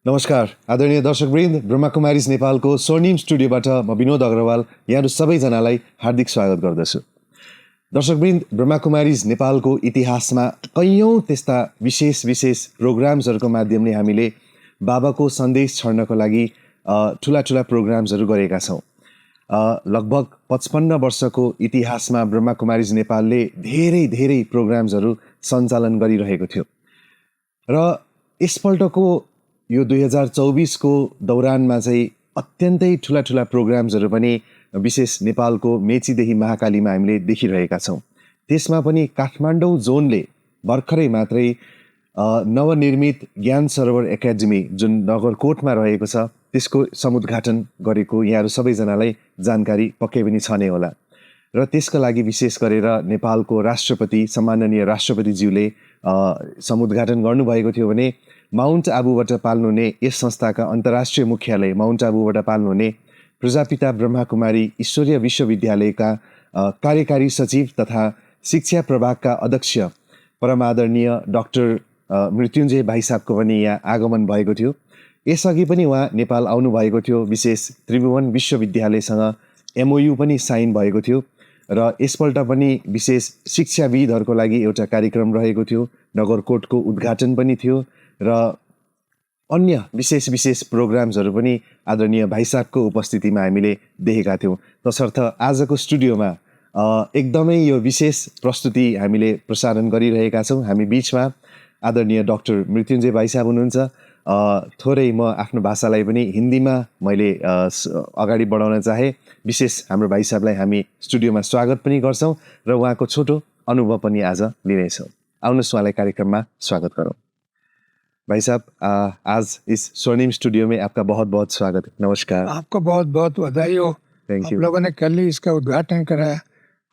नमस्कार आदरणीय दर्शकवृन्द, ब्रह्माकुमारीज नेपालको स्वर्णिम स्टुडियोबाट म विनोद अग्रवाल यहाँहरू सबैजनालाई हार्दिक स्वागत गर्दछु। दर्शकवृन्द, ब्रह्माकुमारीज नेपालको इतिहासमा कैयौँ त्यस्ता विशेष प्रोग्राम्सहरूको माध्यमले हामीले बाबाको सन्देश छर्नको लागि ठुला प्रोग्राम्सहरू गरेका छौँ। लगभग 55 वर्षको इतिहासमा ब्रह्माकुमारीज नेपालले धेरै प्रोग्राम्सहरू सञ्चालन गरिरहेको थियो र यसपल्टको यो 2024को दौरानमा चाहिँ अत्यन्तै ठुला प्रोग्राम्सहरू पनि विशेष नेपालको मेचीदेखि महाकालीमा हामीले देखिरहेका छौँ। त्यसमा पनि काठमाडौँ जोनले भर्खरै मात्रै नवनिर्मित ज्ञान सरोवर एकाडेमी जुन नगरकोटमा रहेको छ त्यसको समुद्घाटन गरेको यहाँहरू सबैजनालाई जानकारी पक्कै पनि छ नै होला। र त्यसको लागि विशेष गरेर नेपालको राष्ट्रपति सम्माननीय राष्ट्रपतिज्यूले समुद्घाटन गर्नुभएको थियो भने माउन्ट आबुबाट पाल्नुहुने यस संस्थाका अन्तर्राष्ट्रिय मुख्यालय माउन्ट आबुबाट पाल्नुहुने प्रजापिता ब्रह्माकुमारी ईश्वरीय विश्वविद्यालयका कार्यकारी सचिव तथा शिक्षा प्रभागका अध्यक्ष परमादरणीय डाक्टर मृत्युञ्जय भाइ साहबको पनि यहाँ आगमन भएको थियो। यसअघि पनि उहाँ नेपाल आउनुभएको थियो। विशेष त्रिभुवन विश्वविद्यालयसँग MOU पनि साइन भएको थियो र यसपल्ट पनि विशेष शिक्षाविदहरूको लागि एउटा कार्यक्रम रहेको थियो। नगरकोटको उद्घाटन पनि थियो र अन्य विशेष प्रोग्राम्सहरू पनि आदरणीय भाइ साहबको उपस्थितिमा हामीले देखेका थियौँ। तसर्थ आजको स्टुडियोमा एकदमै यो विशेष प्रस्तुति हामीले प्रसारण गरिरहेका छौँ। हामी बिचमा आदरणीय डाक्टर मृत्युञ्जय भाइ साहब हुनुहुन्छ। थोरै म आफ्नो भाषालाई पनि हिन्दीमा मैले अगाडि बढाउन चाहे। विशेष हाम्रो भाइ साहबलाई हामी स्टुडियोमा स्वागत पनि गर्छौँ र उहाँको छोटो अनुभव पनि आज लिनेछौँ। आउनुहोस् उहाँलाई कार्यक्रममा स्वागत गरौँ। भाई साहब, आज इस स्वर्णिम स्टूडियो में आपका बहुत स्वागत है। नमस्कार। आपको बहुत बधाई हो। Thank you. आप लोगों ने कल ही इसका उद्घाटन कराया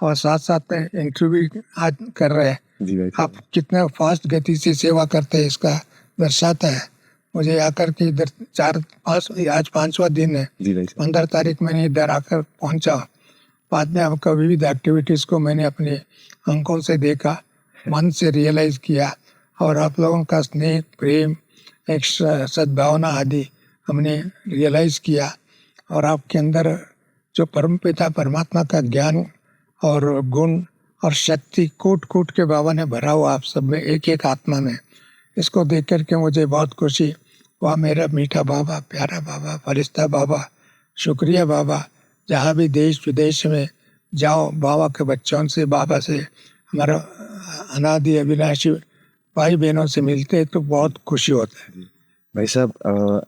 और साथ में इंटरव्यू आज कर रहे हैं। जी भाई, आप कितना फास्ट गति से सेवा करते हैं इसका दर्शाता है। मुझे आकर के इधर आज 5वां दिन है। जी भाई, 15 तारीख मैंने इधर आकर पहुंचा। बाद में आपका विविध एक्टिविटीज को मैंने अपने आंखों से देखा, मन से रियलाइज किया और आप लोगों का स्नेह, प्रेम, एक सद्भावना आदि हमने रियलाइज किया और आपके अंदर जो परमपिता परमात्मा का ज्ञान और गुण और शक्ति कूट के बाबा ने भरा हुआ आप सब में, एक आत्मा में, इसको देख कर के मुझे बहुत खुशी। वाह मेरा मीठा बाबा, प्यारा बाबा, फरिश्ता बाबा, शुक्रिया बाबा। जहाँ भी देश विदेश में जाओ बाबा के बच्चों से, बाबा से, हमारा अनादि अविनाशी भाई बहनों से मिलते हैं तो बहुत खुशी होता है। भाई साहब,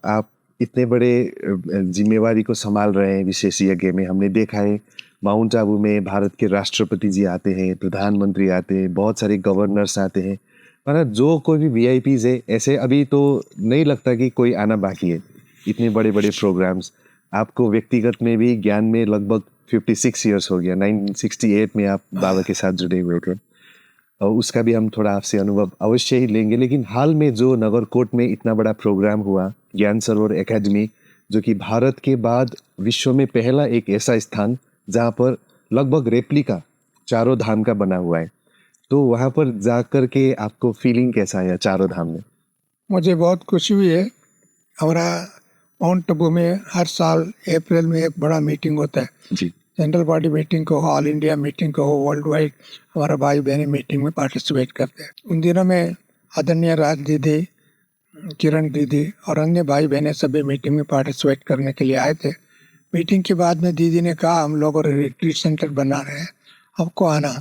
आप इतने बड़े जिम्मेवारी को संभाल रहे हैं विशेष यज्ञ में। हमने देखा है माउंट आबू में भारत के राष्ट्रपति जी आते हैं, प्रधानमंत्री आते हैं, बहुत सारे गवर्नर्स आते हैं, मतलब जो कोई भी VIPs है, ऐसे अभी तो नहीं लगता कि कोई आना बाकी है। इतने बड़े प्रोग्राम्स आपको व्यक्तिगत में भी ज्ञान में लगभग 56 ईयर्स हो गया। 1968 में आप बाबा के साथ जुड़े हुए थे और उसका भी हम थोड़ा आपसे अनुभव अवश्य ही लेंगे। लेकिन हाल में जो नगरकोट में इतना बड़ा प्रोग्राम हुआ, ज्ञान सरोवर एकेडमी, जो कि भारत के बाद विश्व में पहला एक ऐसा स्थान जहाँ पर लगभग रेप्लिका चारों धाम का बना हुआ है, तो वहाँ पर जाकर के आपको फीलिंग कैसा है चारों धाम में? मुझे बहुत खुशी हुई है। हमारा माउंट आबू में हर साल अप्रैल में एक बड़ा मीटिंग होता है जी। जनरल बॉडी मीटिंग को हो, ऑल इंडिया मीटिंग को हो, वर्ल्ड वाइड हमारा भाई बहनी मीटिंग में पार्टिसिपेट करते हैं। उन दिनों में आदरणीय राज दीदी, किरण दीदी और अन्य भाई बहनें सभी मीटिंग में पार्टिसिपेट करने के लिए आए थे। मीटिंग के बाद में दीदी ने कहा हम लोग रिट्रीट सेंटर बना रहे हैं, आपको आना।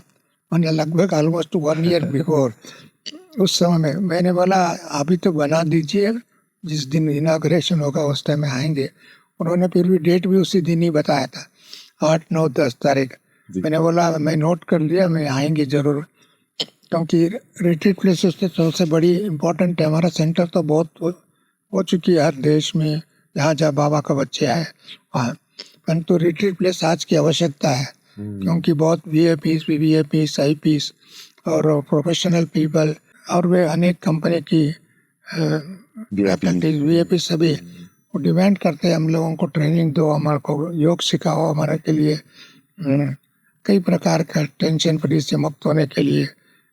मैंने लगभग ऑलमोस्ट 1 ईयर बिफोर, उस समय में मैंने बोला अभी तो बना दीजिए, जिस दिन इनाग्रेशन होगा उस टाइम में आएंगे। उन्होंने फिर भी डेट भी उसी दिन ही बताया था, 8, 9, 10 तारीख। मैंने बोला मैं नोट कर लिया, मैं आएंगे ज़रूर, क्योंकि रिट्रीट प्लेसेस तो सबसे बड़ी इम्पोर्टेंट है। हमारा सेंटर तो बहुत हो चुकी है हर देश में, जहाँ बाबा का बच्चे आए वहाँ, परंतु रिट्रीट प्लेस आज की आवश्यकता है, क्योंकि बहुत VIPs, IPs और प्रोफेशनल पीपल और वे अनेक कंपनी की VIP सभी वो डिमांड करते हैं हम लोगों को ट्रेनिंग दो, हमारे को योग सिखाओ, हमारे के लिए कई प्रकार का टेंशन फ्री से मुक्त होने के लिए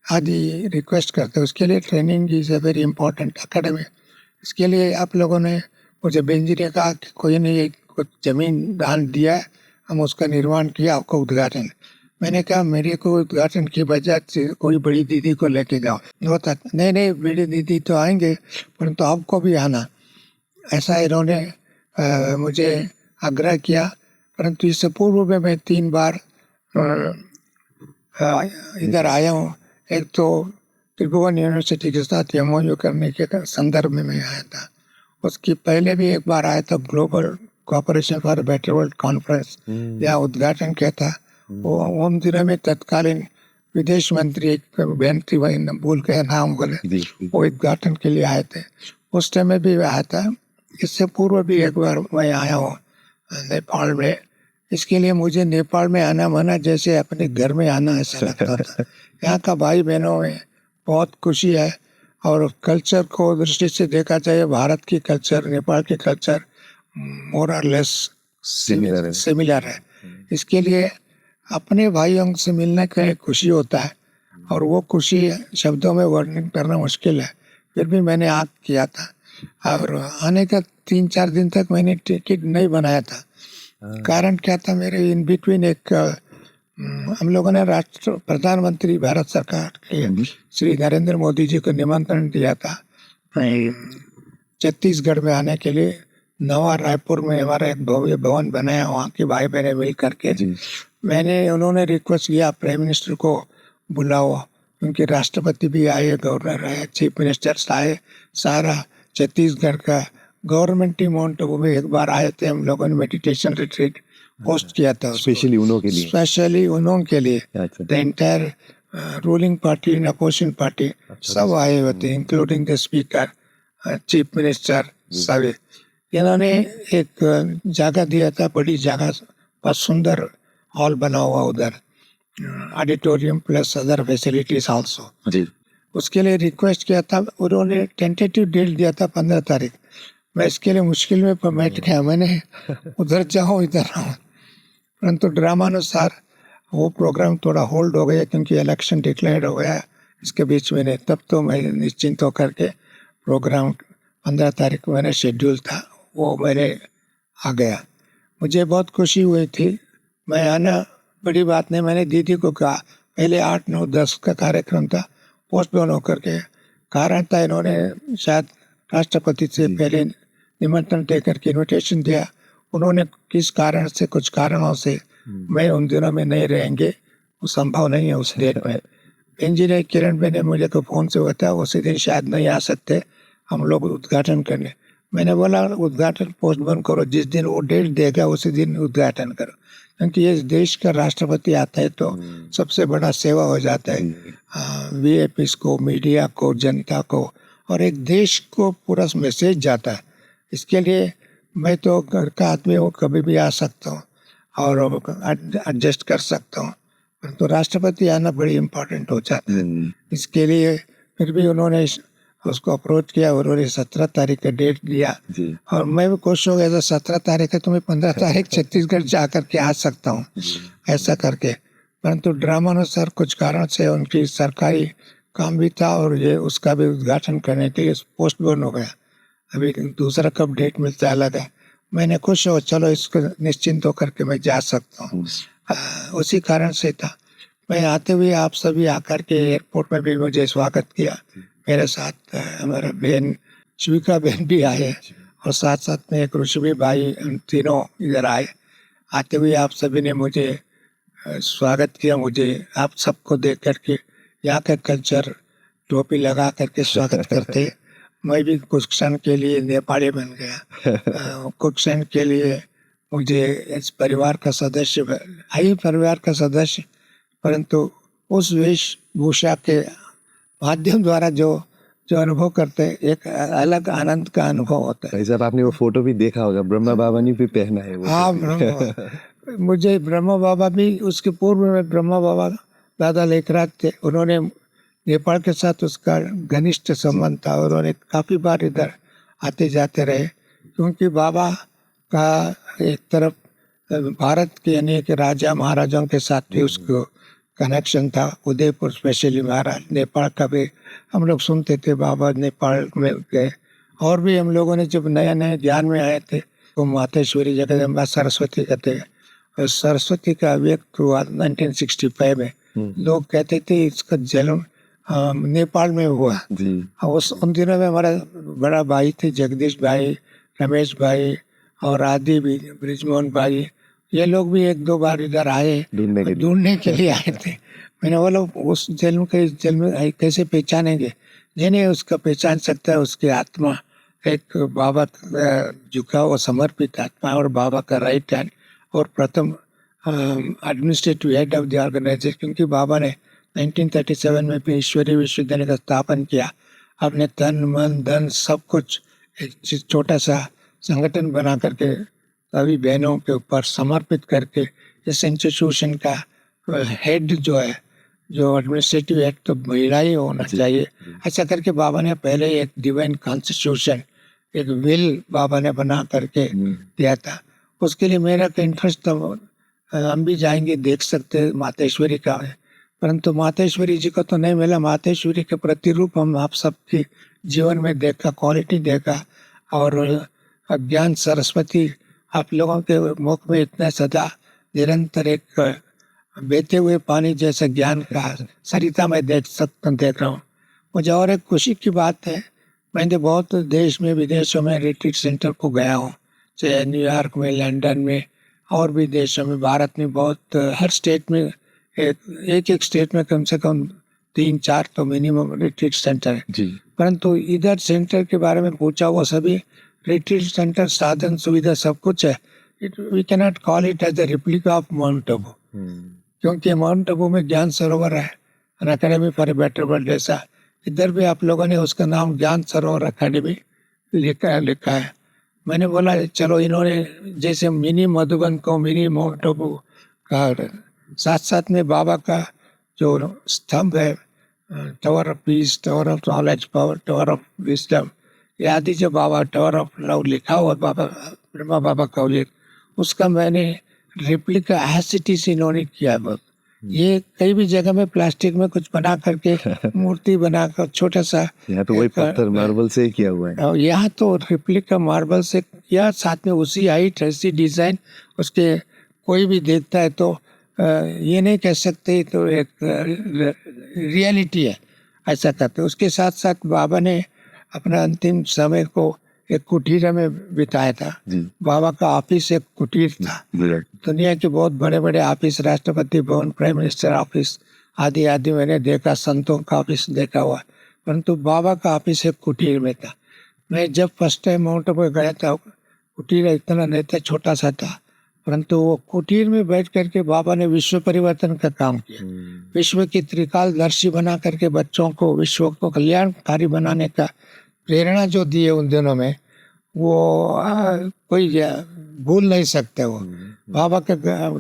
आदि रिक्वेस्ट करते हैं। उसके लिए training is a very important. Academy इसके लिए आप लोगों ने मुझे बेंजी ने कहा कि कोई नहीं, कुछ जमीन दान दिया है, हम उसका निर्माण किया, आपका उद्घाटन। मैंने कहा मेरे को उद्घाटन की बजाय से कोई बड़ी दीदी को लेके जाओ। होता नहीं नहीं, बड़ी दीदी तो आएंगे परंतु आपको भी आना, ऐसा इन्होंने मुझे आग्रह किया। परंतु इससे पूर्व में मैं 3 बार इधर आया हूँ। एक तो त्रिभुवन यूनिवर्सिटी के साथ MOU करने के संदर्भ में मैं आया था। उसकी पहले भी एक बार आया था, global cooperation for better world conference, यहाँ उद्घाटन किया था। वो उन दिनों में तत्कालीन विदेश मंत्री एक बहन थी, वही भूल गए नाम बोले, वो उद्घाटन के लिए आए थे। उस टाइम में भी आया था। इससे पूर्व भी एक बार मैं आया हूँ नेपाल में। इसके लिए मुझे नेपाल में आना माना जैसे अपने घर में आना ऐसा लगता था। यहाँ का भाई बहनों में बहुत खुशी है, और कल्चर को दृष्टि से देखा जाए, भारत की कल्चर नेपाल की कल्चर मोर और लेस सिमिलर है। इसके लिए अपने भाइयों से मिलने का एक खुशी होता है, और वो खुशी शब्दों में वर्णन करना मुश्किल है। फिर भी मैंने आग किया था, और आने का 3-4 दिन तक मैंने टिकट नहीं बनाया था। कारण क्या था, मेरे इन बिटवीन एक हम लोगों ने प्रधानमंत्री भारत सरकार के श्री नरेंद्र मोदी जी को निमंत्रण दिया था छत्तीसगढ़ में आने के लिए। नवा रायपुर में हमारा एक भव्य भवन बनाया, वहाँ के भाई बहने मिल करके उन्होंने रिक्वेस्ट किया प्राइम मिनिस्टर को बुलाओ, क्योंकि राष्ट्रपति भी आए, गवर्नर आए, चीफ मिनिस्टर्स आए, सारा छत्तीसगढ़ का गवर्नमेंट टीम वो भी एक बार आए थे। हम लोगों ने मेडिटेशन रिट्रीट होस्ट किया था, स्पेशली उन्हों के लिए the entire ruling party and opposition party सब आए हुए थे, including the speaker, chief minister सभी। इन्होंने एक जगह दिया था, बड़ी जगह, बहुत सुंदर हॉल बना हुआ उधर, auditorium plus other facilities also. उसके लिए रिक्वेस्ट किया था, उन्होंने टेंटेटिव डेट दिया था 15 तारीख। मैं इसके लिए मुश्किल में बैठ गया, मैंने उधर जाऊँ इधर आऊँ, परंतु ड्रामानुसार वो प्रोग्राम थोड़ा होल्ड हो गया, क्योंकि इलेक्शन डिक्लेयर हो गया इसके बीच में। तब तो मैं निश्चिंत होकर के प्रोग्राम 15 तारीख को मैंने शेड्यूल था, वो मैंने आ गया। मुझे बहुत खुशी हुई थी, मैं आना बड़ी बात नहीं। मैंने दीदी को कहा, पहले 8, 9, 10 का कार्यक्रम था, पोस्टपोन होकर के। कारण था इन्होंने शायद राष्ट्रपति से पहले निमंत्रण देकर के इन्विटेशन दिया, उन्होंने किस कारण से, कुछ कारणों से मैं उन दिनों में नहीं रहेंगे, वो संभव नहीं है उस डेट में। इंजीनियर किरण भाई ने मुझे को फोन से बताया उसी दिन शायद नहीं आ सकते, हम लोग उद्घाटन करने। मैंने बोला उद्घाटन पोस्टपोन करो, जिस दिन वो डेट देगा उसी दिन उद्घाटन करो, क्योंकि ये देश का राष्ट्रपति आता है तो सबसे बड़ा सेवा हो जाता है VIPs को, मीडिया को, जनता को, और एक देश को पूरा मैसेज जाता है। इसके लिए मैं तो घर का आदमी हूँ, कभी भी आ सकता हूँ और एडजस्ट कर सकता हूँ, तो राष्ट्रपति आना बड़ी इम्पोर्टेंट हो जाता है। इसके लिए फिर भी उन्होंने उसको अप्रोच किया, उन्होंने 17 तारीख का डेट दिया, और मैं भी खुश हो गया था। 17 तारीख है तो मैं 15 तारीख छत्तीसगढ़ जा कर के आ सकता हूँ, ऐसा करके। परंतु ड्रामानुसार कुछ कारण से उनकी सरकारी काम भी था, और ये उसका भी उद्घाटन करने के लिए पोस्टपोन हो गया। अभी दूसरा कब डेट मिलता है अलग है। मैंने खुश हो, चलो इसको निश्चिंत होकर के मैं जा सकता हूँ, उसी कारण से था। मैं आते हुए आप सभी आकर के एयरपोर्ट में भी मुझे स्वागत किया। मेरे साथ हमारा बहन शिविका बहन भी आए, और साथ साथ में एक ऋषि भाई, तीनों इधर आए। आते हुए आप सभी ने मुझे स्वागत किया। मुझे आप सबको देख करके यहाँ का कल्चर, टोपी लगा करके स्वागत करते। मैं भी कुछ क्षण के लिए नेपाली बन गया। कुछ क्षण के लिए मुझे इस परिवार का सदस्य, परिवार का सदस्य, परंतु उस वेशभूषा के माध्यम द्वारा जो अनुभव करते, एक अलग आनंद का अनुभव होता है। भाई साहब, आपने वो फोटो भी देखा होगा, ब्रह्मा बाबा ने भी पहना है वो। हाँ, मुझे ब्रह्मा बाबा भी, उसके पूर्व में ब्रह्मा बाबा दादा लेखराज थे, उन्होंने नेपाल के साथ उसका घनिष्ठ संबंध था, और उन्होंने काफ़ी बार इधर आते जाते रहे, क्योंकि बाबा का एक तरफ भारत के अनेक राजा महाराजाओं के साथ भी उसको कनेक्शन था। उदयपुर स्पेशली महाराज, नेपाल का भी हम लोग सुनते थे, बाबा नेपाल में गए, और भी हम लोगों ने जब नए नए ध्यान में आए थे तो मातेश्वरी जगदम्बा सरस्वती कहते हैं, और सरस्वती का अव्यक्त हुआ 1965 में। लोग कहते थे इसका जन्म नेपाल में हुआ। जी उन दिनों में हमारा बड़ा भाई थे जगदीश भाई, रमेश भाई और आदि भी, ब्रिजमोहन भाई, ये लोग भी एक दो बार इधर आए, ढूंढने के लिए आए थे। मैंने बोला उस जन्म के जन्म कैसे पहचानेंगे, जिन्हें उसका पहचान सकता है उसकी आत्मा, एक बाबा झुका हुआ समर्पित आत्मा और बाबा का राइट हैंड और प्रथम administrative head of the organization, क्योंकि बाबा ने 1937 में भी ईश्वरीय विश्वविद्यालय का स्थापन किया। अपने तन मन धन सब कुछ एक छोटा सा संगठन बना करके सभी बहनों के ऊपर समर्पित करके इस इंस्टीट्यूशन का हेड जो है, जो एडमिनिस्ट्रेटिव हेड तो महिला ही होना चाहिए, ऐसा करके बाबा ने पहले एक डिवाइन कॉन्स्टिट्यूशन, एक विल बाबा ने बना करके दिया था। उसके लिए मेरा इंटरेस्ट तो हम भी जाएंगे, देख सकते हैं मातेश्वरी का है, परंतु मातेश्वरी जी को तो नहीं मिला। मातेश्वरी के प्रतिरूप हम आप सबके जीवन में देखा, क्वालिटी देखा, और ज्ञान सरस्वती आप लोगों के मुख में इतना सदा निरंतर एक बहते हुए पानी जैसा ज्ञान का सरिता में देख रहा हूँ। मुझे और एक खुशी की बात है, मैंने बहुत देश में विदेशों में रिट्रीट सेंटर को गया हूँ, चाहे न्यूयॉर्क में, लंदन में और भी देशों में, भारत में बहुत, हर स्टेट में एक स्टेट में कम से कम 3-4 तो मिनिमम रिट्रीट सेंटर है। परंतु इधर सेंटर के बारे में पूछा, वो सभी रिट्रीट सेंटर साधन सुविधा सब कुछ है। We can not call it as a replica of Mount Abu, क्योंकि माउंट आबू में ज्ञान सरोवर है, academy for a better world जैसा, इधर भी आप लोगों ने उसका नाम ज्ञान सरोवर अकेडमी लिखा है। मैंने बोला चलो इन्होंने जैसे मिनी मधुबन को मिनी माउंट आबू का, साथ साथ में बाबा का जो स्तंभ है, tower of peace, tower of knowledge power, tower of wisdom, ये आदि जो बाबा टावर ऑफ लव लिखा हुआ बाबा ब्रह्मा बाबा का उल्लेख, उसका मैंने रेप्लिका एज इट इज इन्होंने किया। बहुत ये कई भी जगह में प्लास्टिक में कुछ बना करके मूर्ति बनाकर छोटा सा, यहाँ तो वही पत्थर मार्बल से किया हुआ है, यहाँ तो रेप्लिका मार्बल से किया, साथ में उसी हाइट ऐसी डिजाइन उसके, कोई भी देखता है तो ये नहीं कह सकते तो एक रियलिटी है, ऐसा करते। उसके साथ साथ बाबा ने अपना अंतिम समय को एक कुटीर में बिताया था। बाबा का ऑफिस एक कुटीर था। दुनिया के बहुत बड़े बड़े office, Rashtrapati Bhavan, prime minister office आदि आदि मैंने देखा, संतों का ऑफिस देखा हुआ, परंतु बाबा का ऑफिस एक कुटीर में था। मैं जब फर्स्ट टाइम माउंट आबू गया था, कुटीर इतना नहीं था, छोटा सा था, परंतु वो कुटीर में बैठ करके बाबा ने विश्व परिवर्तन का काम किया। विश्व की त्रिकालदर्शी बना करके बच्चों को विश्व को कल्याणकारी बनाने का प्रेरणा जो दी है उन दिनों में, वो कोई भूल नहीं सकते। वो बाबा के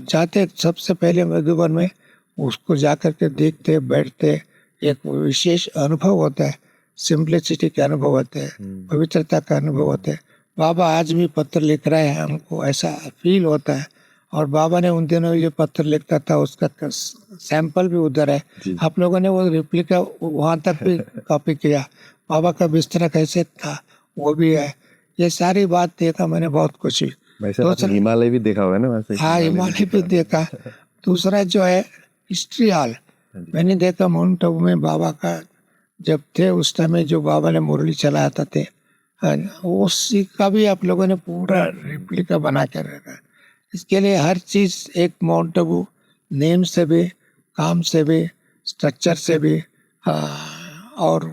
जाते सबसे पहले मधुबन में, उसको जा करके देखते बैठते, एक विशेष अनुभव होता है, सिंप्लिसिटी का अनुभव होता है, पवित्रता का अनुभव होता है। बाबा आज भी पत्र लिख रहे हैं, हमको ऐसा फील होता है। और बाबा ने उन दिनों ये पत्र लिखता था, उसका सैंपल भी उधर है, आप लोगों ने वो रिप्लिका वहाँ तक भी कॉपी किया। बाबा का बिस्तरा कैसे था वो भी है। ये सारी बात देखा मैंने, बहुत खुशी। हिमालय भी देखा हुआ है ना वहाँ से? हाँ, हिमालय भी देखा। दूसरा जो है हिस्ट्री हॉल, मैंने देखा माउंट आबू में बाबा का जब थे उस टाइम में जो बाबा ने मुरली चलाते थे, उसी का भी आप लोगों ने पूरा रेप्लिका बना कर रखा। इसके लिए हर चीज़ एक माउंट आबू, नेम से भी, काम से भी, स्ट्रक्चर से भी, और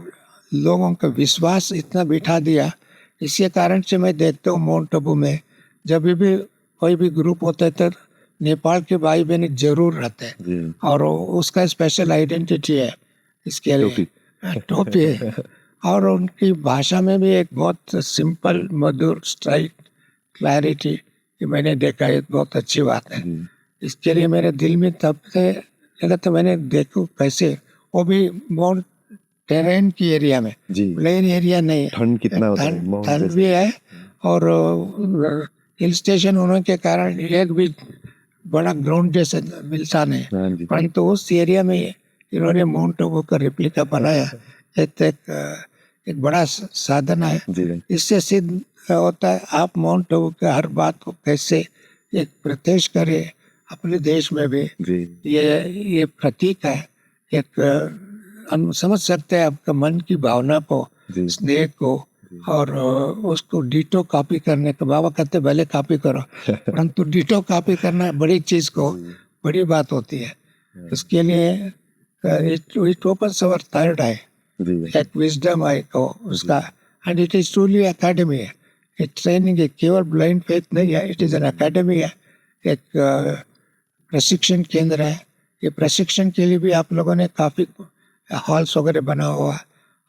लोगों का विश्वास इतना बिठा दिया। इसी कारण से मैं देखता हूँ माउंट आबू में जब भी कोई भी ग्रुप होता है तो नेपाल के भाई बहन जरूर रहते हैं, और उसका स्पेशल आइडेंटिटी है। इसके लिए टोपी है, और उनकी भाषा में भी एक बहुत सिंपल, मधुर, स्ट्राइट, क्लैरिटी, ये मैंने देखा, एक बहुत अच्छी बात है। इसके लिए मेरे दिल में तब से लगा, तो मैंने देखो कैसे, वो भी माउंट टेरेन की एरिया में, प्लेन एरिया नहीं है, ठंड कितना होता है, ठंड भी है, और हिल स्टेशन होने के कारण एक भी बड़ा ग्राउंड जैसे मिलता नहीं, परंतु उस एरिया में इन्होंने माउंट आबू का रेप्लिका बनाया। एक बड़ा साधन है। जी भाई। इससे सिद्ध होता है आप माउंट आबू के हर बात को कैसे एक प्रत्यक्ष करें अपने देश में भी। जी ये प्रतीक है एक हम समझ सकते हैं आपका मन की भावना को, जी स्नेह को, और उसको डिटो कॉपी करने का। बाबा कहते भले कॉपी करो, परंतु डिटो कॉपी करना बड़ी चीज को बड़ी बात होती है। उसके लिए इट ओपन्स अवर थर्ड आई, जी भाई। एक विजडम आई को उसका। And it is truly academy है, एक ट्रेनिंग है, केवल ब्लाइंड फेथ नहीं है, इट इज एन एकेडमी है, एक प्रशिक्षण केंद्र है। ये प्रशिक्षण के लिए भी आप लोगों ने काफी हॉल्स वगैरह बना हुआ है,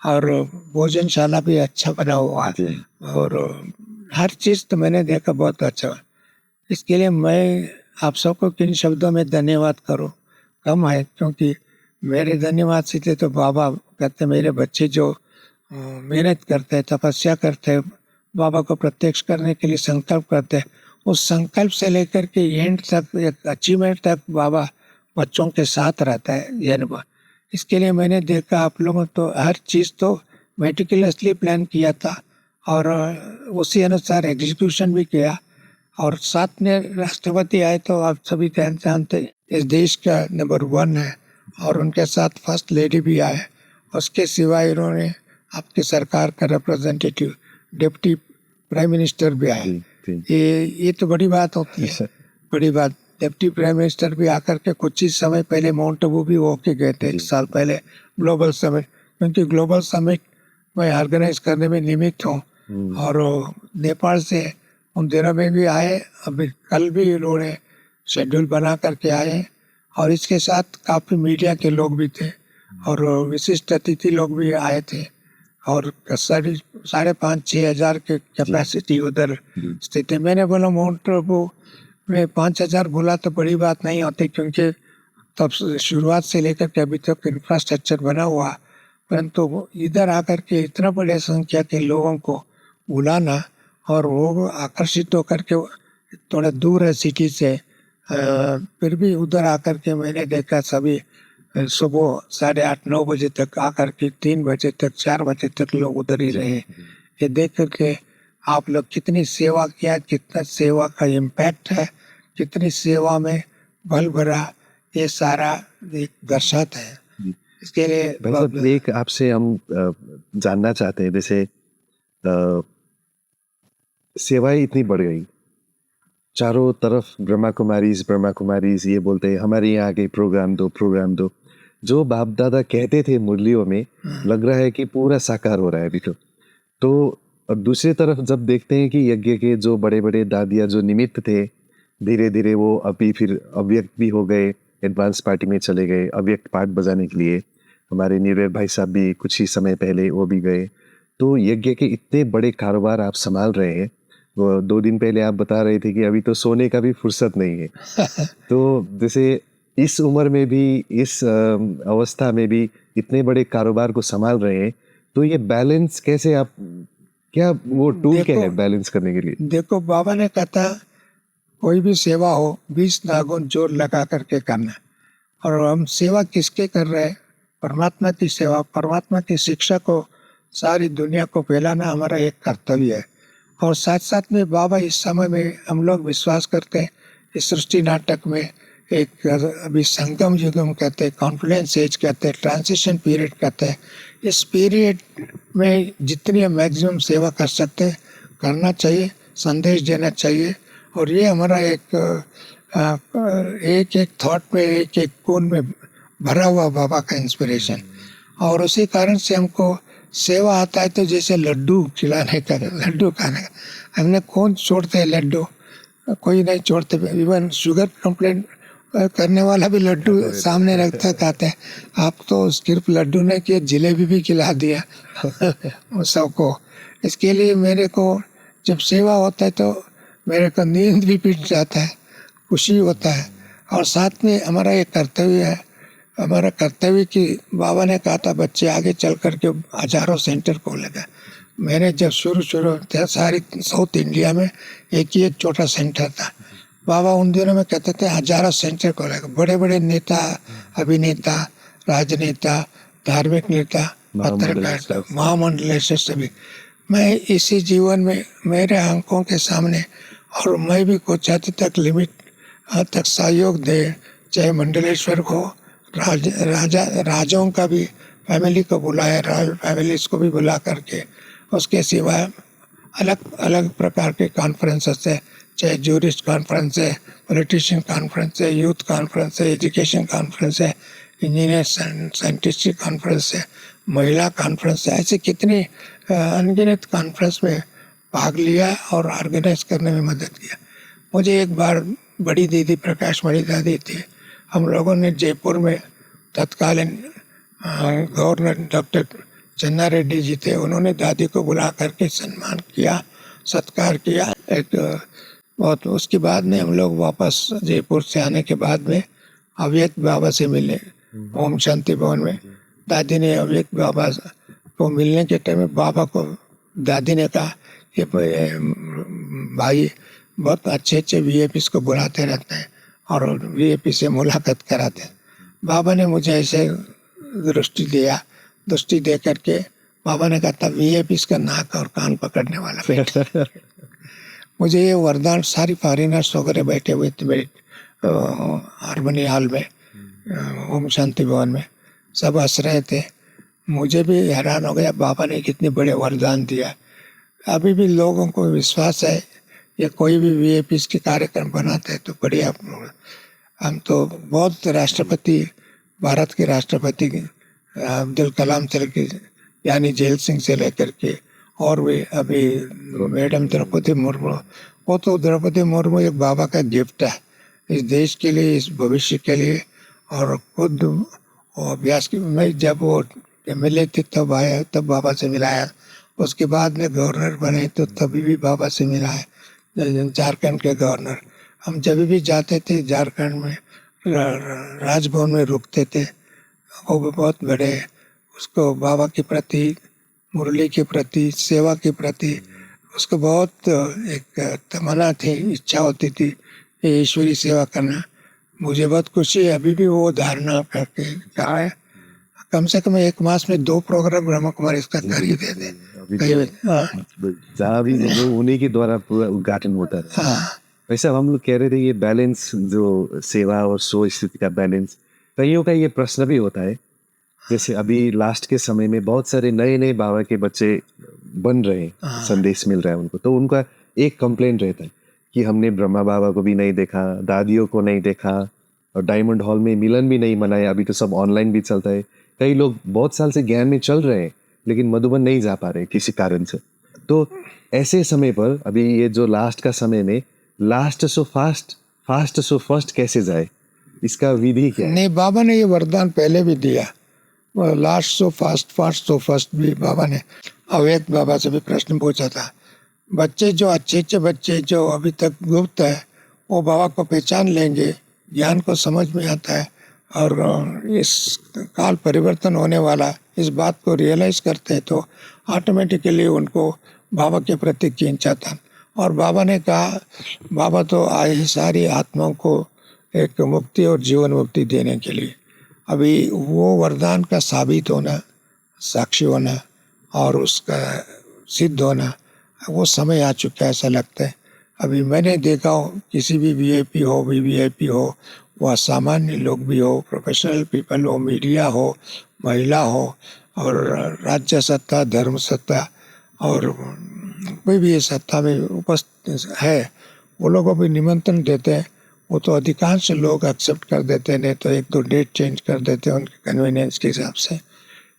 और भोजनशाला भी अच्छा बना हुआ है, जी और हर चीज तो मैंने देखा बहुत अच्छा है। इसके लिए मैं आप सबको किन शब्दों में धन्यवाद करूं कम है, क्योंकि मेरे धन्यवाद सीधे तो बाबा कहते मेरे बच्चे जो मेहनत करते हैं, तपस्या करते हैं, बाबा को प्रत्यक्ष करने के लिए संकल्प करते हैं, उस संकल्प से लेकर के एंड तक, एक अचीवमेंट तक बाबा बच्चों के साथ रहता है ये अनुभव। इसके लिए मैंने देखा आप लोगों तो हर चीज़ तो मेटिकुलसली प्लान किया था, और उसी अनुसार एग्जीक्यूशन भी किया। और साथ में राष्ट्रपति आए तो आप सभी जानते हैं इस देश का नंबर 1 है, और उनके साथ फर्स्ट लेडी भी आए। उसके सिवाय इन्होंने आपकी सरकार का रिप्रेजेंटेटिव डिप्टी प्राइम मिनिस्टर भी आए। जी जी ये तो बड़ी बात होती है, बड़ी बात। डिप्टी प्राइम मिनिस्टर भी आकर के कुछ ही समय पहले माउंट आबू भी होके गए थे, 1 साल पहले ग्लोबल समिट, क्योंकि ग्लोबल समिट मैं ऑर्गेनाइज करने में निमित्त हूँ। और नेपाल से उन दिनों में भी आए, अभी कल भी इन्होंने शेड्यूल बना करके आए, और इसके साथ काफ़ी मीडिया के लोग भी थे, और विशिष्ट अतिथि लोग भी आए थे, और 5,500-6 हज़ार के कैपेसिटी उधर स्थित है। मैंने बोला माउंट आबू में 5,000 बोला तो बड़ी बात नहीं होती, क्योंकि तब शुरुआत से लेकर के अभी तक इंफ्रास्ट्रक्चर बना हुआ, परंतु इधर आकर के इतना बड़े संख्या के लोगों को बुलाना, और वो आकर्षित होकर के थोड़ा दूर है सिटी से, फिर भी उधर आकर के मैंने देखा सभी सुबह 8:30-9 बजे तक आकर के 3 बजे तक 4 बजे तक लोग उधर ही रहे। ये देख करके आप लोग कितनी सेवा किया, कितना सेवा का इम्पैक्ट है, कितनी सेवा में बल भरा, ये सारा एक दर्शाता है। इसके लिए भाई साहब एक आपसे हम जानना चाहते हैं, जैसे सेवाएं इतनी बढ़ गई, चारों तरफ ब्रह्मा कुमारीज ये बोलते हैं हमारे यहाँ के प्रोग्राम दो। जो बाप दादा कहते थे मुरलियों में, लग रहा है कि पूरा साकार हो रहा है अभी तो और दूसरी तरफ जब देखते हैं कि यज्ञ के जो बड़े बड़े दादिया जो निमित्त थे, धीरे धीरे वो अभी फिर अव्यक्त भी हो गए, एडवांस पार्टी में चले गए अव्यक्त पाठ बजाने के लिए। हमारे निर्भय भाई साहब भी कुछ ही समय पहले वो भी गए। तो यज्ञ के इतने बड़े कारोबार आप संभाल रहे हैं, वो 2 दिन पहले आप बता रहे थे कि अभी तो सोने का भी फुर्सत नहीं है। तो जैसे इस उम्र में भी, इस अवस्था में भी इतने बड़े कारोबार को संभाल रहे हैं, तो ये बैलेंस कैसे आप, क्या वो टूल क्या है बैलेंस करने के लिए? देखो बाबा ने कहा था कोई भी सेवा हो 20 नागुन जोर लगा करके करना, और हम सेवा किसके कर रहे हैं? परमात्मा की सेवा, परमात्मा की शिक्षा को सारी दुनिया को फैलाना हमारा एक कर्तव्य है। और साथ साथ में बाबा इस समय में हम लोग विश्वास करते हैं, इस सृष्टि नाटक में एक अभी संगम युग हम कहते हैं, कॉन्फ्लुएंस एज कहते हैं, ट्रांजिशन पीरियड कहते हैं। इस पीरियड में जितनी हम मैक्सिमम सेवा कर सकते हैं करना चाहिए, संदेश देना चाहिए। और ये हमारा एक थॉट में, एक कोण में भरा हुआ बाबा का इंस्पिरेशन। और उसी कारण से हमको सेवा आता है तो जैसे लड्डू खिलाने का, लड्डू खाने का, हमने कौन छोड़ते हैं लड्डू, कोई नहीं छोड़ते। इवन शुगर कंप्लेंट करने वाला भी लड्डू सामने रखता खाते हैं। आप तो सिर्फ लड्डू नहीं किए, जिलेबी भी खिला दिया सबको। इसके लिए मेरे को जब सेवा होता है तो मेरे को नींद भी पिट जाता है, खुशी होता है। और साथ में हमारा ये कर्तव्य है, हमारा कर्तव्य कि बाबा ने कहा था बच्चे आगे चल करके हजारों सेंटर खोलेगा। मैंने जब शुरू सारी साउथ इंडिया में एक छोटा सेंटर था। बाबा उन दिनों में कहते थे हजारों सेंटर खोलेगा। बड़े बड़े नेता, अभिनेता, राजनेता, धार्मिक नेता पत्रकारिता, महामंडलेश्वर सभी। मैं इसी जीवन में मेरे आंखों के सामने, और मैं भी कुछ हद तक लिमिट तक सहयोग दे, चाहे मंडलेश्वर को राजाओं का भी फैमिली को बुलाया, रॉयल फैमिलीज को भी बुला करके, उसके सिवा अलग अलग प्रकार के कॉन्फ्रेंसेस है, चाहे जूरिस्ट कॉन्फ्रेंस है, पॉलिटिशियन कॉन्फ्रेंस है, यूथ कॉन्फ्रेंस है, एजुकेशन कॉन्फ्रेंस है, इंजीनियर साइंटिस्ट कॉन्फ्रेंस है, महिला कॉन्फ्रेंस है, ऐसे कितनी अनगिनत कॉन्फ्रेंस में भाग लिया और ऑर्गेनाइज करने में मदद किया। मुझे एक बार बड़ी दीदी प्रकाश मणि दादी थी, हम लोगों ने जयपुर में तत्कालीन गवर्नर डॉक्टर चन्ना रेड्डी जी थे, उन्होंने दादी को बुला करके सम्मान किया, सत्कार किया। एक बहुत उसके बाद में हम लोग वापस जयपुर से आने के बाद में अव्यक्त बाबा से मिले ओम शांति भवन में। दादी ने अव्यक्त बाबा को मिलने के टाइम में बाबा को दादी ने कहा कि भाई बहुत अच्छे अच्छे वीआईपी को बुलाते रहते हैं और वीआईपी से मुलाकात कराते हैं। बाबा ने मुझे ऐसे दृष्टि दे करके बाबा ने कहा था वीआईपी का नाक और कान पकड़ने वाला बेटा। मुझे ये वरदान, सारी फॉरेनर्स वगैरह बैठे हुए थे मेरे हारमोनी हॉल में, ओम शांति भवन में, सब हंस रहे थे। मुझे भी हैरान हो गया, बाबा ने कितने बड़े वरदान दिया। अभी भी लोगों को विश्वास है ये कोई भी वीआईपी के कार्यक्रम बनाते हैं तो बढ़िया। हम तो बहुत राष्ट्रपति, भारत के राष्ट्रपति अब्दुल कलाम से लेकर यानी जेल सिंह से लेकर के, और भी अभी मैडम द्रौपदी मुर्मू, वो तो द्रौपदी मुर्मू एक बाबा का गिफ्ट है इस देश के लिए, इस भविष्य के लिए। और खुद अभ्यास की, मैं जब वो एमएलए थे तब आया, तब बाबा से मिलाया। उसके बाद में गवर्नर बने तो तभी भी बाबा से मिला है, झारखंड के गवर्नर। हम जब भी जाते थे झारखंड में, राजभवन में रुकते थे, वो भी बहुत बड़े उसको बाबा के प्रति, मुरली के प्रति, सेवा के प्रति उसको बहुत एक तमन्ना थी, इच्छा होती थी ईश्वरी सेवा करना। मुझे बहुत खुशी है, अभी भी वो धारणा करके कहा है कम से कम एक मास में 2 प्रोग्राम ब्रह्मा कुमारी इसका कर ही दे दें। जहाँ भी उन्हीं के द्वारा पूरा उद्घाटन होता है। हाँ, वैसे हम लोग कह रहे थे ये बैलेंस, जो सेवा और सो स्थिति का बैलेंस, कईयों का ये प्रश्न भी होता है। जैसे अभी लास्ट के समय में बहुत सारे नए नए बाबा के बच्चे बन रहे हैं, संदेश मिल रहा है उनको, तो उनका एक कंप्लेंट रहता है कि हमने ब्रह्मा बाबा को भी नहीं देखा, दादियों को नहीं देखा, और डायमंड हॉल में मिलन भी नहीं मनाया। अभी तो सब ऑनलाइन भी चलता है। कई लोग बहुत साल से ज्ञान में चल रहे हैं लेकिन मधुबन नहीं जा पा रहे किसी कारण से। तो ऐसे समय पर अभी ये जो लास्ट का समय में last so fast, fast so first कैसे जाए, इसका विधि क्या है? नहीं, बाबा ने ये वरदान पहले भी दिया। Last so fast, fast so first भी बाबा ने अव्यक्त बाबा से भी प्रश्न पूछा था। बच्चे जो अच्छे बच्चे जो अभी तक गुप्त है, वो बाबा को पहचान लेंगे, ज्ञान को समझ में आता है और इस काल परिवर्तन होने वाला इस बात को रियलाइज करते हैं तो ऑटोमेटिकली उनको बाबा के प्रति खींचा था। और बाबा ने कहा, बाबा तो आए ही सारी आत्माओं को एक मुक्ति और जीवन मुक्ति देने के लिए। अभी वो वरदान का साबित होना, साक्षी होना और उसका सिद्ध होना, वो समय आ चुका है ऐसा लगता है। अभी मैंने देखा हो, किसी भी वीआईपी हो, वीवीआईपी हो, वह सामान्य लोग भी हो, प्रोफेशनल पीपल हो, मीडिया हो, महिला हो, और राज्य सत्ता, धर्म सत्ता, और कोई भी ये सत्ता में उपस्थित है, वो लोगों को भी निमंत्रण देते हैं। वो तो अधिकांश लोग एक्सेप्ट कर देते हैं, नहीं तो 1-2 डेट चेंज कर देते हैं उनके कन्वीनियंस के हिसाब से।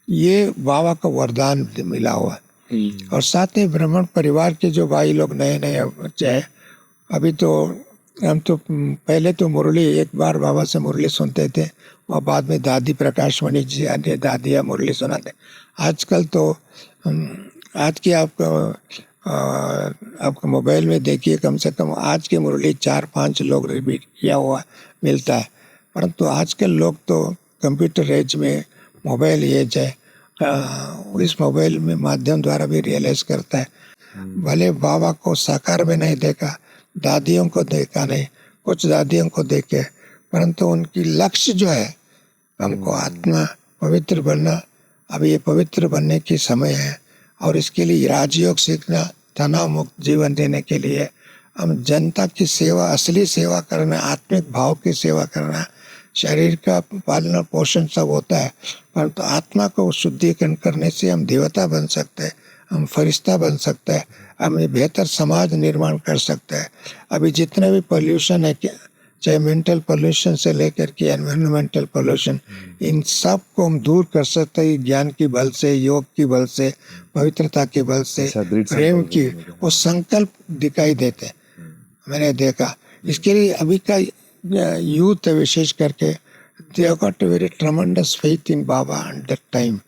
ये बाबा का वरदान मिला हुआ है। और साथ ही ब्राह्मण परिवार के जो भाई लोग नए नए बच्चे हैं, अभी तो हम तो पहले तो मुरली, एक बार बाबा से मुरली सुनते थे, और बाद में दादी प्रकाश मणि जी अन्य दादियाँ मुरली सुनाते। आजकल तो आज की आपको मोबाइल में देखिए, कम से कम आज की मुरली 4-5 लोग रिपीट किया हुआ मिलता है। परंतु आजकल लोग तो कंप्यूटर एज में, मोबाइल एज है, इस मोबाइल में माध्यम द्वारा भी रियलाइज करता है। भले बाबा को साकार में नहीं देखा, दादियों को देखा नहीं, कुछ दादियों को देखे, परंतु उनकी लक्ष्य जो है हमको आत्मा पवित्र बनना, अभी ये पवित्र बनने की समय है और इसके लिए राजयोग सीखना, तनाव मुक्त जीवन देने के लिए हम जनता की सेवा, असली सेवा करना, आत्मिक भाव की सेवा करना। शरीर का पालन पोषण सब होता है, परंतु आत्मा को शुद्धिकरण करने से हम देवता बन सकते हैं, हम फरिश्ता बन सकते हैं, हम एक बेहतर समाज निर्माण कर सकते हैं। अभी जितने भी पोल्यूशन है, चाहे मेंटल पोल्यूशन से लेकर के एनवायरमेंटल पोल्यूशन, इन सब को हम दूर कर सकते हैं ज्ञान की बल से, योग की बल से, पवित्रता के बल से, प्रेम की, वो संकल्प दिखाई देते हैं। मैंने देखा इसके लिए अभी का यूथ विशेष करके they got very tremendous faith in Baba at that time.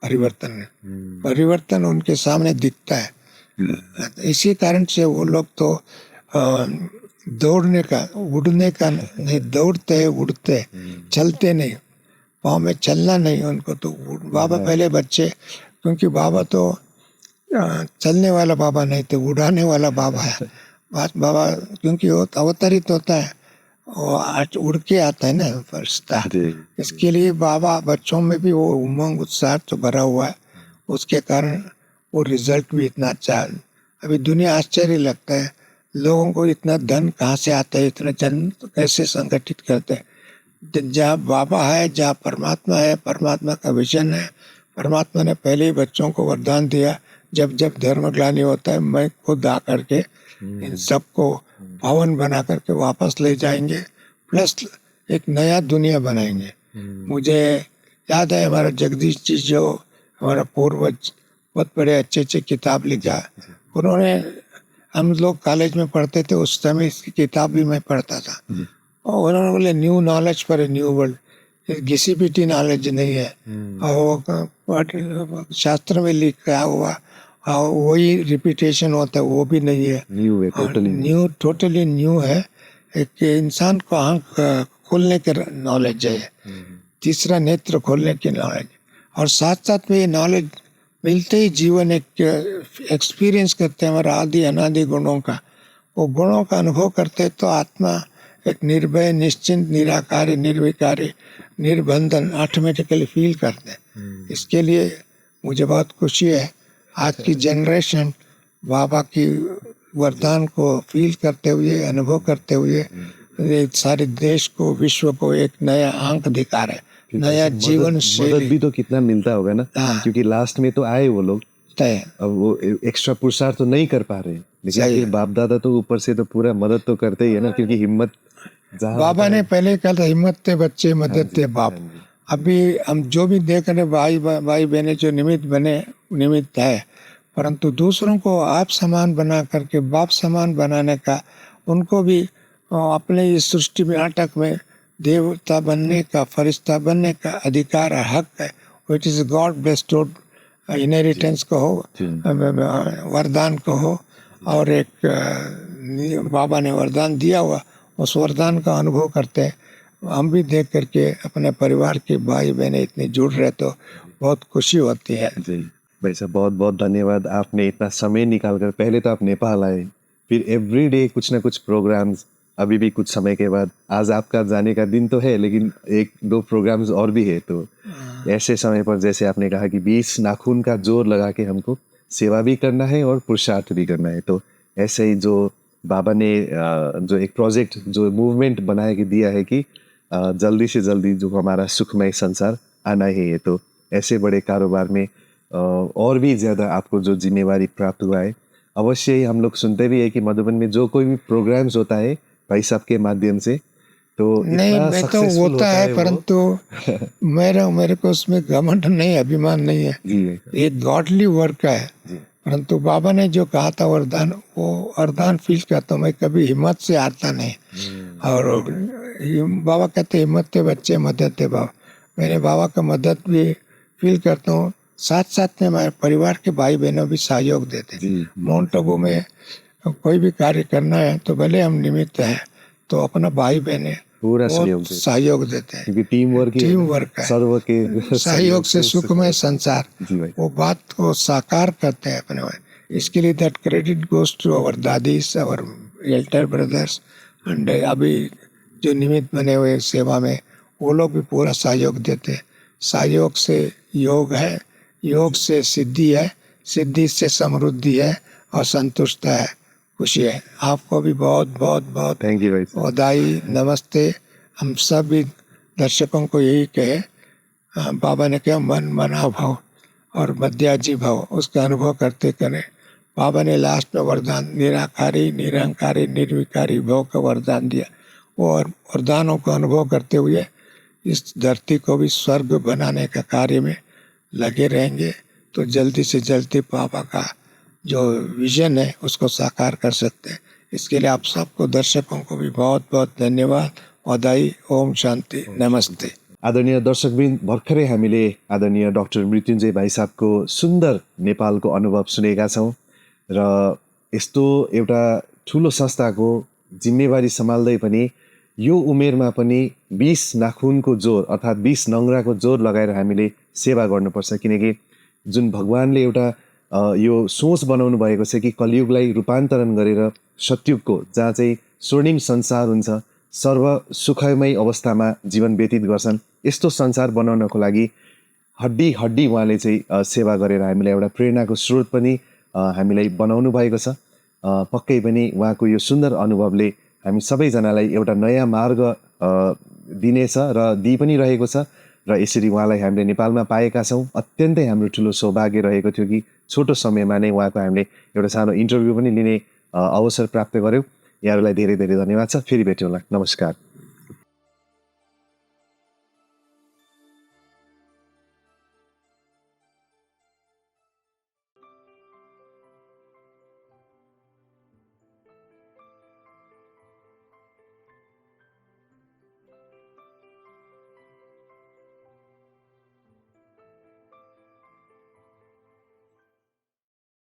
परिवर्तन उनके सामने दिखता है। इसी कारण से वो लोग तो दौड़ने का, उड़ने का नहीं, दौड़ते हैं, उड़ते, चलते नहीं, पाँव में चलना नहीं उनको। तो बाबा पहले बच्चे, क्योंकि बाबा तो चलने वाला बाबा नहीं थे, उड़ाने वाला बाबा है। बाबा क्योंकि वो अवतरित होता है, वो आज उड़ के आता है ना फरिश्ता। इसके लिए बाबा बच्चों में भी वो उमंग उत्साह तो भरा हुआ है, उसके कारण वो रिजल्ट भी इतना अच्छा है। अभी दुनिया आश्चर्य लगता है, लोगों को इतना धन कहाँ से आता है, इतना जन कैसे संगठित करते हैं। जहाँ बाबा है, जहाँ परमात्मा है, परमात्मा का विजन है, परमात्मा ने पहले ही बच्चों को वरदान दिया, जब जब धर्मग्लानि होता है मैं खुद आकर के इन सबको पावन बना करके वापस ले जाएंगे, प्लस एक नया दुनिया बनाएंगे। मुझे याद है हमारा जगदीश जी, जो हमारा पूर्वज, बहुत बड़े अच्छे अच्छे किताब लिखा। उन्होंने, हम लोग कॉलेज में पढ़ते थे उस समय, इसकी किताब भी मैं पढ़ता था, और उन्होंने बोले new knowledge for a new world. घिसी पिटी नॉलेज नहीं है, और शास्त्र में लिखा हुआ और वही रिपीटेशन होता है, वो भी नहीं है। न्यू है, टोटली न्यू है। एक इंसान को आँख खोलने के नॉलेज है, तीसरा नेत्र खोलने की नॉलेज, और साथ साथ में ये नॉलेज मिलते ही जीवन एक एक्सपीरियंस करते हैं हमारा आदि अनादि गुणों का। वो गुणों का अनुभव करते हैं तो आत्मा एक निर्भय, निश्चिंत, निराकारी, निर्विकारी, निर्बंधन ऑटोमेटिकली फील करते हैं। इसके लिए मुझे बहुत खुशी है, आज की जनरेशन बाबा की वरदान को फील करते हुए, अनुभव करते हुए सारे देश को, विश्व को एक नया आंक दिखा रहे, नया जीवन शैली भी तो कितना मिलता होगा ना। क्योंकि लास्ट में तो आए वो लोग, अब वो एक्स्ट्रा पुरुषार्थ तो नहीं कर पा रहे, लेकिन बाप दादा तो ऊपर से तो पूरा मदद तो करते ही है ना, क्योंकि हिम्मत बाबा ने पहले कहा था, हिम्मत थे बच्चे, मदद थे बाप। अभी हम जो भी देख रहे भाई बहने जो निमित्त है, परंतु दूसरों को आप समान बना करके, बाप समान बनाने का, उनको भी अपने इस सृष्टि में, नाटक में देवता बनने का, फरिश्ता बनने का अधिकार, हक है। It is God bestowed inheritance कहो, वरदान कहो, और एक बाबा ने वरदान दिया हुआ, उस वरदान का अनुभव करते हैं। हम भी देख करके अपने परिवार के भाई बहने इतने जुड़ रहे तो बहुत खुशी होती है। जी भाई साहब, बहुत बहुत धन्यवाद। आपने इतना समय निकाल कर, पहले तो आप नेपाल आए, फिर एवरीडे कुछ ना कुछ प्रोग्राम्स, अभी भी कुछ समय के बाद, आज आपका जाने का दिन तो है, लेकिन 1-2 प्रोग्राम्स और भी है। तो ऐसे समय पर जैसे आपने कहा कि 20 नाखून का जोर लगा के हमको सेवा भी करना है और पुरुषार्थ भी करना है, तो ऐसे ही जो बाबा ने जो एक प्रोजेक्ट, जो मूवमेंट बना के दिया है कि जल्दी से जल्दी जो हमारा सुखमय संसार आना है, तो ऐसे बड़े कारोबार में और भी ज़्यादा आपको जो जिम्मेवारी प्राप्त हुआ है। अवश्य ही हम लोग सुनते भी है कि मधुबन में जो कोई भी प्रोग्राम्स होता है भाई साहब के माध्यम से, तो नहीं, मैं तो होता है, परंतु मेरे को उसमें घमंड नहीं, अभिमान नहीं है। ये गॉडली वर्क है, परंतु बाबा ने जो कहा था वरदान, वो वरदान फील करता हूँ मैं, कभी हिम्मत से आता नहीं। और बाबा कहते हिम्मत थे बच्चे, मदद थे बाबा। मैंने बाबा का मदद भी फील करता हूँ, साथ साथ में हमारे परिवार के भाई बहनों भी सहयोग देते। माउंट आबू में कोई भी कार्य करना है तो भले हम निमित्त हैं, तो अपना भाई बहने पूरा सहयोग देते हैं, क्योंकि टीम वर्क है, सर्व के सहयोग से सुखमय संसार, वो बात को साकार करते हैं अपने। इसके लिए that credit goes to our dadis, our elder brothers, and अभी जो निमित्त बने हुए सेवा में, वो लोग भी पूरा सहयोग देते हैं। सहयोग से योग है, योग से सिद्धि है, सिद्धि से समृद्धि है और संतुष्ट है, खुशी है। आपको भी बहुत बहुत बहुत थ्याङ्क यू भाइ साहब। बधाई, नमस्ते। हम सभी दर्शकों को यही कहे, बाबा ने कहा मन मना भाव और मध्याजी भाव उसका अनुभव करते करें। बाबा ने लास्ट में वरदान निराकारी निरंकारी निर्विकारी भाव का वरदान दिया। वो वरदानों का अनुभव करते हुए इस धरती को भी स्वर्ग बनाने का कार्य में लगे रहेंगे तो जल्दी से जल्दी बाबा का जो विजन है उसको साकार कर सकते हैं। इसके लिए आप सबको दर्शकों को भी बहुत बहुत धन्यवाद, बधाई। ओम शान्ति, नमस्ते। आदरणीय दर्शकवृन्द, भर्खरै हामीले आदरणीय डाक्टर मृत्युञ्जय भाइ साहबको सुन्दर नेपालको अनुभव सुनेका छौँ र यस्तो एउटा ठुलो संस्थाको जिम्मेवारी सम्हाल्दै पनि यो उमेरमा पनि 20 नाखुनको जोर अर्थात् 20 नङ्ग्राको जोर लगाएर हामीले सेवा गर्नुपर्छ। किनकि जुन भगवान्ले एउटा यो सोच बनाउनु भएको छ कि कलियुगलाई रूपान्तरण गरेर सत्युगको जहाँ चाहिँ स्वर्णिम संसार हुन्छ, सर्व सुखमय अवस्थामा जीवन व्यतीत गर्छन्, यस्तो संसार बनाउनको लागि हड्डी हड्डी उहाँले चाहिँ सेवा गरेर हामीलाई एउटा प्रेरणाको स्रोत पनि हामीलाई बनाउनु भएको छ। पक्कै पनि उहाँको यो सुन्दर अनुभवले हामी सबैजनालाई एउटा नयाँ मार्ग दिनेछ र दिइ पनि रहेको छ र यसरी उहाँलाई हामीले नेपालमा पाएका छौँ। अत्यन्तै हाम्रो ठुलो सौभाग्य रहेको थियो कि छोटो समयमा नै उहाँको हामीले एउटा सानो इन्टरभ्यू पनि लिने अवसर प्राप्त गऱ्यौँ। यहाँहरूलाई धेरै धेरै धन्यवाद छ। फेरि भेटौँला। नमस्कार।